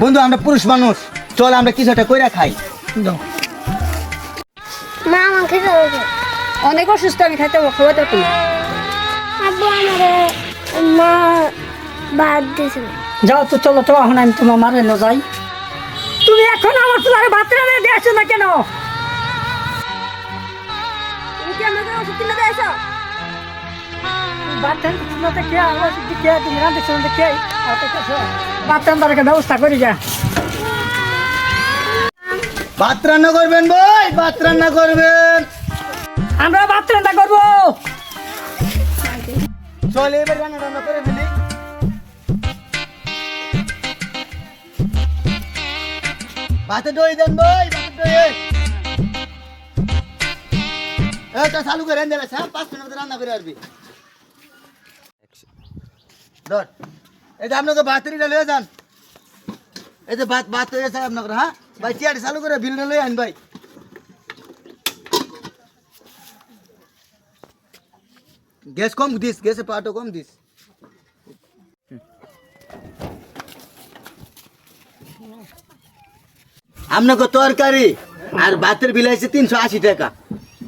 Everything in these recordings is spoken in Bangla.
বন্ধু আমরা পুরুষ মানুষ, চল আমরা কিছু একটা কইরা খাই। মা আমার খেতে হবে। অনেক অসুস্থ, আমি খাইতে খাওয়াতে পারবো না। আব্বু আমারে মা ভাত দিয়েছিল। যাও তো, চলো তো, এখন আমি তোমার মারে না যাই। তুমি এখন আমার পুলারে ভাত রান্না দিয়ে আসো না কেন? তুমি কি আমাকে ওষুধ কিনে দিয়ে আসো? ভাত রান্না দেখে আমার ওষুধ দেখে তুমি রান্না দেখে ভাত রান্নার ব্যবস্থা করি যা। ভাত রান্না করবেন ভাই, ভাত রান্না করবেন। আমরা ভাত রান্না করবো। চল এবার রান্না রান্না করে ফেলি। ভাতে দই দেন ভাই, ভাতে দই। এটা চালু করে দেন, 5 মিনিট মধ্যে রান্না করে আসবি। ধর, এই যে আপনাকে ভাতেরিটা লয়ে যান। এই যে ভাত হয়ে গেছে আপনাকে, হ্যাঁ ভাই, চেয়ারটা চালু করে বিলটা লয়ে আন ভাই। গ্যাস কম দিস, গ্যাসের পাটও কম দিস। আপনাকে তরকারি আর ভাতের বিল আছে 380 টাকা,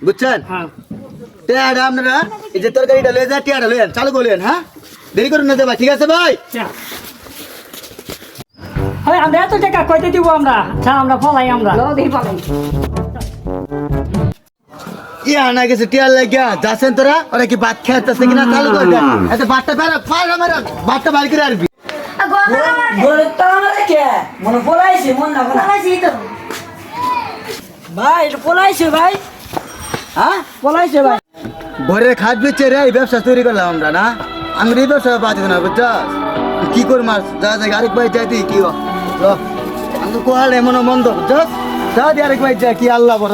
বুঝছেন? টিয়াটা আপনারা এই যে তরকারিটা লয়ে যান, টিয়াটা লয়ে আন, চালু করলেন। হ্যাঁ, দেরি করুন না ভাই, ঠিক আছে ভাই? হয় আমরা এত টাকা কইতে দিব আমরা? আচ্ছা আমরা ফলাই, আমরা দেখি ফলাই। ইয়া না গেছে টিয়ার লাগিয়া যাচ্ছেন তোরা, ওরা কি ভাত খেতেছে কিনা চালু করে দেন। এত ভাতটা বেড়া পার আমার, ভাতটা বাইর করে আসবি। ভাই এটা পলাইছে ভাই, হ্যাঁ পলাইছে ভাই। ঘরে খাট বেচে রে এই ব্যবসা তৈরি করলাম আমরা, না আমি এই ব্যবসা বাঁচি না, বুঝছাস? কি কর মাস যা যা আরেক ভাই যাই তুই কি আমি কোয়াল এমন মন্দ, বুঝছাস? যা দিয়ে আরেক ভাই যা, কি আল্লাহ বড়।